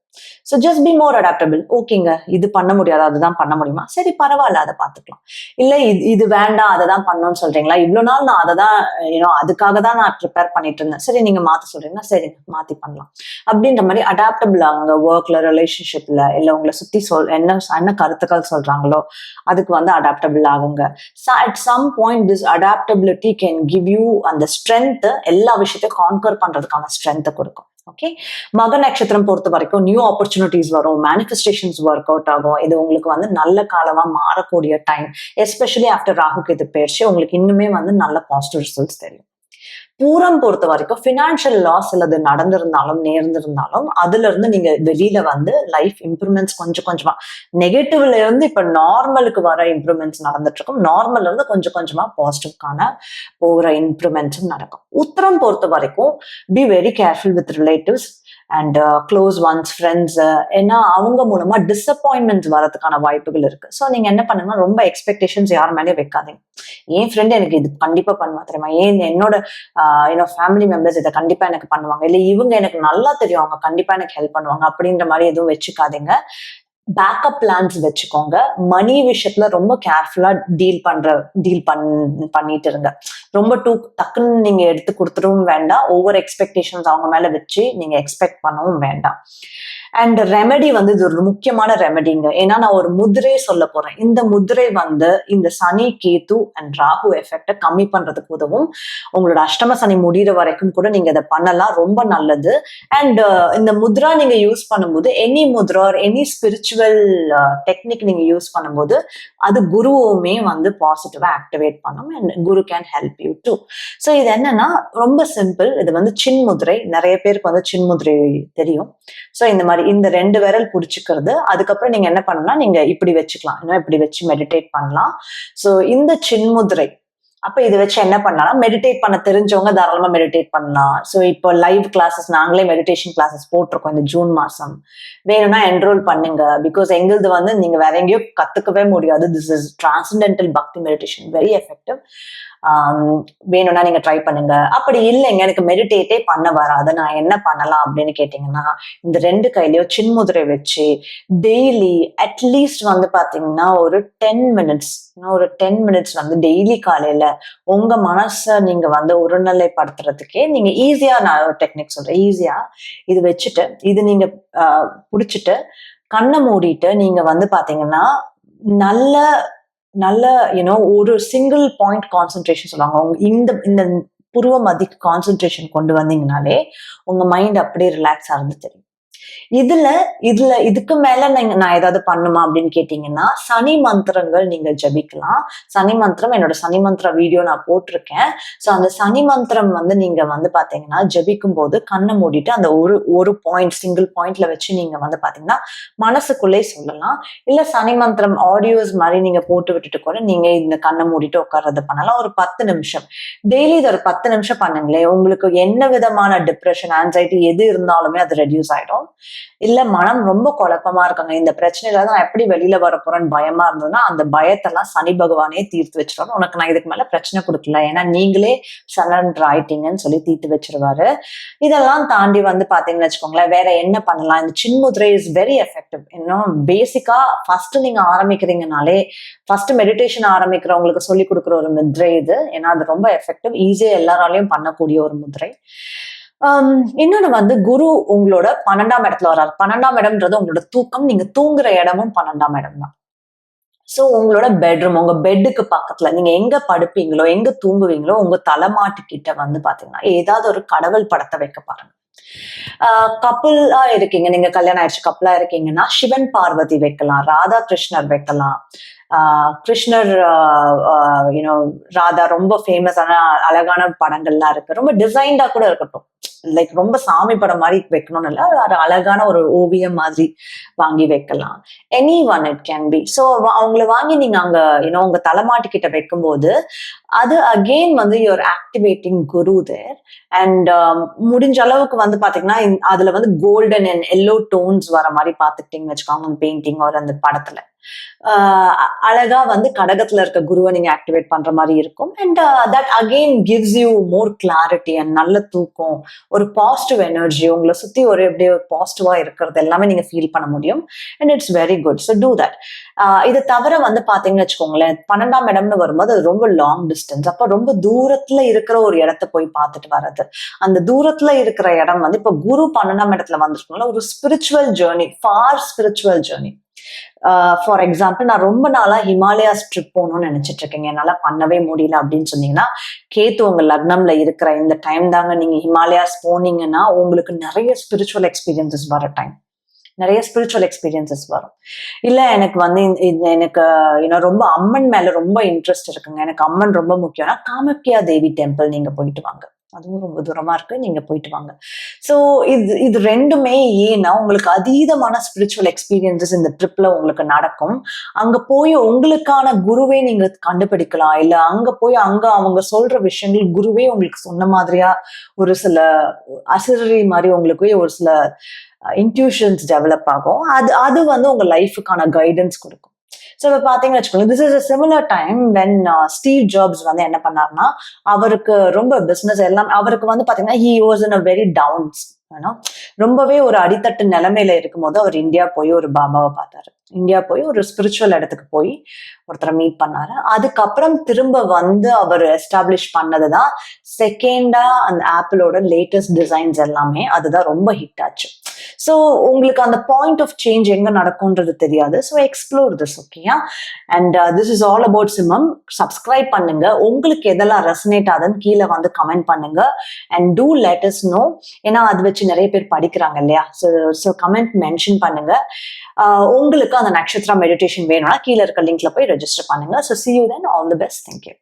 So just be more adaptable. ஓகேங்க, இது பண்ண முடியாது, அதுதான் பண்ண முடியுமா, சரி பரவாயில்ல, அதை பார்த்துக்கலாம். இல்லை இது வேண்டாம், அதை தான் பண்ணணும்னு சொல்றீங்களா, இவ்வளோ நாள் நான் அதை தான் அதுக்காக தான் நான் ப்ரிப்பேர் பண்ணிட்டு இருந்தேன், சரி நீங்க மாற்ற சொல்றீங்கன்னா சரி மாற்றி பண்ணலாம் அப்படின்ற மாதிரி அடாப்டபிள் ஆகுங்க. ஒர்க்ல, ரிலேஷன்ஷிப்ல, இல்லை உங்களை சுற்றி என்ன கருத்துக்கள் சொல்றாங்களோ அதுக்கு வந்து அடாப்டபிள் ஆகுங்க. At some point this adaptability can give you அந்த ஸ்ட்ரென்த், எல்லா விஷயத்தையும் கான்கர் பண்றதுக்கான ஸ்ட்ரென்த்தை கொடுக்கும். ஓகே, மக நட்சத்திரம் பொறுத்த வரைக்கும் நியூ ஆப்பர்ச்சுனிட்டிஸ் வரும், மேனிஃபெஸ்டேஷன்ஸ் ஒர்க் அவுட் ஆகும். இது உங்களுக்கு வந்து நல்ல காலமா மாறக்கூடிய time. Especially after Rahu Ketu பெயர்ச்சி உங்களுக்கு இன்னுமே வந்து நல்ல பாசிட்டிவ் ரிசல்ட்ஸ் தெரியும். பூரம் பொறுத்த வரைக்கும் ஃபினான்ஷியல் லாஸ் அல்லது நடந்திருந்தாலும் நேர்ந்திருந்தாலும் அதுல இருந்து நீங்க வெளியில வந்து லைஃப் இம்ப்ரூவ்மெண்ட்ஸ் கொஞ்சம் கொஞ்சமா, நெகட்டிவ்ல இருந்து இப்ப நார்மலுக்கு வர இம்ப்ரூவ்மெண்ட்ஸ் நடந்துட்டு இருக்கும். நார்மல்ல இருந்து கொஞ்சம் கொஞ்சமா பாசிட்டிவ்கான போகிற இம்ப்ரூவ்மெண்ட்ஸும் நடக்கும். உத்தரம் பொறுத்த வரைக்கும் be very careful with relatives and close once friends, ஏன்னா அவங்க மூலமா டிசப்பாயின்மெண்ட்ஸ் வரதுக்கான வாய்ப்புகள் இருக்கு. ஸோ நீங்க என்ன பண்ணுங்கன்னா ரொம்ப எக்ஸ்பெக்டேஷன்ஸ் யார் மேலேயும் வைக்காதீங்க. என் ஃப்ரெண்ட் எனக்கு இது கண்டிப்பா பண்ணுவா தெரியுமா, என்னோட ஃபேமிலி மெம்பர்ஸ் இதை கண்டிப்பா எனக்கு பண்ணுவாங்க, இல்லை இவங்க எனக்கு நல்லா தெரியும் அவங்க கண்டிப்பா எனக்கு ஹெல்ப் பண்ணுவாங்க அப்படின்ற மாதிரி எதுவும் வச்சுக்காதீங்க. பேக்கப் பிளான்ஸ் வச்சுக்கோங்க. மணி விஷயத்துல ரொம்ப கேர்ஃபுல்லா பண்ணிட்டு இருங்க. ரொம்ப டக்குன்னு நீங்க எடுத்து கொடுத்துடவும் வேண்டாம். ஓவர் எக்ஸ்பெக்டேஷன்ஸ் அவங்க மேல வச்சு நீங்க எக்ஸ்பெக்ட் பண்ணவும் வேண்டாம். அண்ட் ரெமெடி வந்து இது ஒரு முக்கியமான ரெமெடிங்க. ஏன்னா நான் ஒரு முதிரை சொல்ல போறேன். இந்த முதிரை வந்து இந்த சனி, கேது அண்ட் ராகு எஃபெக்டை கம்மி பண்றதுக்கு உதவும். உங்களோட அஷ்டம சனி முடிகிற வரைக்கும் கூட நீங்க இதை பண்ணலாம், ரொம்ப நல்லது. அண்ட் இந்த முத்ரா நீங்க யூஸ் பண்ணும்போது any mudra any spiritual technique நீங்க யூஸ் பண்ணும்போது அது குருவுமே வந்து பாசிட்டிவா ஆக்டிவேட் பண்ணும். And Guru can help you too. So இது என்னன்னா ரொம்ப சிம்பிள். இது வந்து சின்முதிரை. நிறைய பேருக்கு வந்து சின்முதிரை தெரியும். ஸோ இந்த மாதிரி இந்த 2 விரல் பிடிச்சிக்கிறது. அதுக்கப்புறம் நீங்க என்ன பண்ணலாம், நீங்க இப்படி வச்சுக்கலாம், இன்னும் இப்படி வச்சு மெடிடேட் பண்ணலாம். ஸோ இந்த சின்முதிரை அப்ப இதை வச்சு என்ன பண்ணலாம், மெடிடேட் பண்ண தெரிஞ்சவங்க தாராளமா மெடிடேட் பண்ணலாம். ஸோ இப்போ லைவ் கிளாஸஸ் நாங்களே மெடிடேஷன் கிளாஸஸ் போட்டிருக்கோம் இந்த ஜூன் மாசம். வேணும்னா என்ரோல் பண்ணுங்க. பிகாஸ் எங்களுது வந்து நீங்க வேற எங்கேயோ கத்துக்கவே முடியாது. திஸ் இஸ் டிரான்சென்டென்டல் பக்தி மெடிடேஷன், வெரி எஃபெக்டிவ். வேணும்னா நீங்க ட்ரை பண்ணுங்க. அப்படி இல்லைங்க எனக்கு மெடிடேட்டே பண்ண வராது, நான் என்ன பண்ணலாம் அப்படின்னு கேட்டீங்கன்னா, இந்த 2 கையிலயும் சின்முதிரை வச்சு டெய்லி அட்லீஸ்ட் வந்து பாத்தீங்கன்னா ஒரு 10 மினிட்ஸ் வந்து டெய்லி காலையில உங்க மனசை நீங்க வந்து ஒருநிலைப்படுத்துறதுக்கே நீங்க ஈஸியா, நான் ஒரு டெக்னிக் சொல்றேன், ஈஸியா இது வச்சுட்டு இது நீங்க புடிச்சிட்டு கண்ணை மூடிட்டு நீங்க வந்து பாத்தீங்கன்னா நல்ல நல்ல ஒரு சிங்கிள் பாயிண்ட் கான்சென்ட்ரேஷன் சொல்லுவாங்க. இந்த இந்த புருவ மதிக்கு கான்சென்ட்ரேஷன் கொண்டு வந்தீங்கனாலே உங்க மைண்ட் அப்படியே ரிலாக்ஸ் ஆகுது தெரியும். இதுக்கு மேல நான் ஏதாவது பண்ணுமா அப்படின்னு கேட்டீங்கன்னா, சனி மந்திரங்கள் நீங்க ஜபிக்கலாம். சனி மந்திரம் என்னோட சனி மந்திர வீடியோ நான் போட்டிருக்கேன். ஸோ அந்த சனி மந்திரம் வந்து நீங்க வந்து பாத்தீங்கன்னா ஜபிக்கும் போது கண்ணை மூடிட்டு அந்த ஒரு பாயிண்ட் சிங்கிள் பாயிண்ட்ல வச்சு நீங்க வந்து பாத்தீங்கன்னா மனசுக்குள்ளே சொல்லலாம். இல்ல சனி மந்திரம் ஆடியோஸ் மாதிரி நீங்க போட்டு விட்டுட்டு கூட நீங்க இந்த கண்ணை மூடிட்டு உட்கார்றது பண்ணலாம். ஒரு 10 நிமிஷம் டெய்லி இது ஒரு 10 நிமிஷம் பண்ணுங்களேன். உங்களுக்கு என்ன விதமான டிப்ரெஷன், ஆன்சைட்டி எது இருந்தாலுமே அது ரெடியூஸ் ஆயிடும். இல்ல மனம் ரொம்ப குழப்பமா இருக்காங்க, இந்த பிரச்சனையில தான் நான் எப்படி வெளியில வர போறேன்னு பயமா இருந்ததுன்னா அந்த பயத்தெல்லாம் சனி பகவானே தீர்த்து வச்சிருவாரு. உனக்கு நான் இதுக்கு மேல பிரச்சனை கொடுக்கல, ஏன்னா நீங்களே சரண்டர் ஆயிட்டீங்கன்னு சொல்லி தீர்த்து வச்சிருவாரு. இதெல்லாம் தாண்டி வந்து பாத்தீங்கன்னு வச்சுக்கோங்களேன், வேற என்ன பண்ணலாம். இந்த சின்முதிரை இஸ் வெரி எஃபெக்டிவ். இன்னும் பேசிக்கா ஃபர்ஸ்ட் நீங்க ஆரம்பிக்கிறீங்கனாலே, ஃபர்ஸ்ட் மெடிடேஷன் ஆரம்பிக்கிறவங்களுக்கு சொல்லி கொடுக்குற ஒரு முதிரை இது. ஏன்னா அது ரொம்ப எஃபெக்டிவ், ஈஸியா எல்லாராலையும் பண்ணக்கூடிய ஒரு முதிரை. இன்னொன்னு வந்து குரு உங்களோட 12ஆம் இடத்துல வர்றாரு. 12ஆம் இடம்ன்றது உங்களோட தூக்கம், நீங்க தூங்குற இடமும் 12ஆம் இடம் தான். சோ உங்களோட பெட்ரூம், உங்க பெட்டுக்கு பக்கத்துல நீங்க எங்க படுப்பீங்களோ, எங்க தூங்குவீங்களோ, உங்க தலைமாட்டு கிட்ட வந்து பாத்தீங்கன்னா ஏதாவது ஒரு கடவுள் படத்தை வைக்க பாருங்க. கப்புலா இருக்கீங்க, நீங்க கல்யாணம் ஆயிடுச்சு கப்புலா இருக்கீங்கன்னா சிவன் பார்வதி வைக்கலாம், ராதா கிருஷ்ணர் வைக்கலாம். கிருஷ்ணர் ராதா ரொம்ப ஃபேமஸான அழகான படங்கள்லாம் இருக்கு. ரொம்ப டிசைன்டா கூட இருக்கட்டும், லைக் ரொம்ப சாமி படம் மாதிரி வைக்கணும்னு இல்லை, ஒரு அழகான ஒரு ஓவியம் மாதிரி வாங்கி வைக்கலாம். Any one it can be. So அவங்கள வாங்கி நீங்க அங்க உங்க தலைமாட்டு கிட்ட வைக்கும்போது அது அகெயின் வந்து you're activating Guru there. And முடிஞ்ச அளவுக்கு வந்து பாத்தீங்கன்னா அதுல வந்து கோல்டன் அண்ட் எல்லோ டோன்ஸ் வர மாதிரி பாத்துக்கிட்டீங்கன்னு வச்சுக்கோங்க பெயிண்டிங் ஒரு அந்த படத்துல. அழகா வந்து கடகத்துல இருக்க குருவை நீங்க ஆக்டிவேட் பண்ற மாதிரி இருக்கும். And that again gives you more clarity and நல்ல தூக்கம், ஒரு பாசிட்டிவ் எனர்ஜி, உங்களை சுத்தி ஒரு எப்படியே ஒரு பாசிட்டிவா இருக்கிறது எல்லாமே நீங்க ஃபீல் பண்ண முடியும். And it's very good. So do that. இதை தவிர வந்து பாத்தீங்கன்னு வச்சுக்கோங்களேன், 12ஆம் இடம்னு வரும்போது அது ரொம்ப லாங் டிஸ்டன்ஸ். அப்ப ரொம்ப தூரத்துல இருக்கிற ஒரு இடத்த போய் பார்த்துட்டு வர்றது. அந்த தூரத்துல இருக்கிற இடம் வந்து இப்ப குரு 12ஆம் இடத்துல வந்துருக்கனால ஒரு spiritual journey, for spiritual journey. For example, நான் ரொம்ப நாளா ஹிமாலயாஸ் ட்ரிப் போகணும்னு நினைச்சிட்டு இருக்கேங்க, என்னால பண்ணவே முடியல அப்படின்னு சொன்னீங்கன்னா, கேத்து உங்க லக்னம்ல இருக்கிற இந்த டைம் தாங்க நீங்க ஹிமாலயாஸ் போனீங்கன்னா உங்களுக்கு நிறைய ஸ்பிரிச்சுவல் எக்ஸ்பீரியன்சஸ் வர டைம், நிறைய ஸ்பிரிச்சுவல் எக்ஸ்பீரியன்சஸ் வரும். இல்ல எனக்கு வந்து எனக்கு ரொம்ப அம்மன் மேல ரொம்ப இன்ட்ரெஸ்ட் இருக்குங்க, எனக்கு அம்மன் ரொம்ப முக்கியம்னா காமாக்கியா தேவி டெம்பிள் நீங்க போயிட்டு வாங்க. அதுவும் ரொம்ப தூரமா இருக்கு, நீங்க போயிட்டு வாங்க. ஸோ இது ரெண்டுமே ஏன்னா உங்களுக்கு அதீதமான ஸ்பிரிச்சுவல் எக்ஸ்பீரியன்சஸ் இந்த ட்ரிப்ல உங்களுக்கு நடக்கும். அங்க போய் உங்களுக்கான குருவே நீங்க கண்டுபிடிக்கலாம். இல்ல அங்க போய் அங்க அவங்க சொல்ற விஷயங்கள் குருவே உங்களுக்கு சொன்ன மாதிரியா ஒரு சில அசரரி மாதிரி உங்களுக்கு ஒரு சில இன்ட்யூஷன்ஸ் டெவலப் ஆகும். அது அது வந்து உங்க லைஃபுக்கான கைடன்ஸ் கொடுக்கும். ஸோ இப்போ பார்த்தீங்கன்னு வச்சுக்கோங்க, this is a similar time when Steve jobs வந்து என்ன பண்ணாருன்னா, அவருக்கு ரொம்ப பிஸ்னஸ் எல்லாம் அவருக்கு வந்து பார்த்தீங்கன்னா he was in a very downs, ரொம்பவே ஒரு அடித்தட்டு நிலைமையில இருக்கும்போது அவர் இந்தியா போய் ஒரு பாபாவை பார்த்தாரு. இந்தியா போய் ஒரு ஸ்பிரிச்சுவல் இடத்துக்கு போய் ஒருத்தரை மீட் பண்ணாரு. அதுக்கப்புறம் திரும்ப வந்து அவர் எஸ்டாப்ளிஷ் பண்ணதுதான் செகண்டா அந்த ஆப்பிளோட லேட்டஸ்ட் டிசைன்ஸ் எல்லாமே அதுதான் ரொம்ப ஹிட் ஆச்சு. ஸோ உங்களுக்கு அந்த பாயிண்ட் ஆஃப் சேஞ்ச் எங்க நடக்கும்ன்றது தெரியாது. ஸோ எக்ஸ்ப்ளோர் திஸ், ஓகேயா? And this is all about சிம்மம். சப்ஸ்கிரைப் பண்ணுங்க. உங்களுக்கு எதெல்லாம் ரெசனேட் ஆகுதுன்னு கீழே வந்து கமெண்ட் பண்ணுங்க. And do let us know. ஏன்னா அது வச்சு நிறைய பேர் படிக்கிறாங்க இல்லையா? ஸோ கமெண்ட் மென்ஷன் பண்ணுங்க. உங்களுக்கு அந்த நட்சத்திரா மெடிடேஷன் வேணும்னா கீழே இருக்க லிங்க்ல போய் ரெஜிஸ்டர் பண்ணுங்க. So see you then. All the best. Thank you.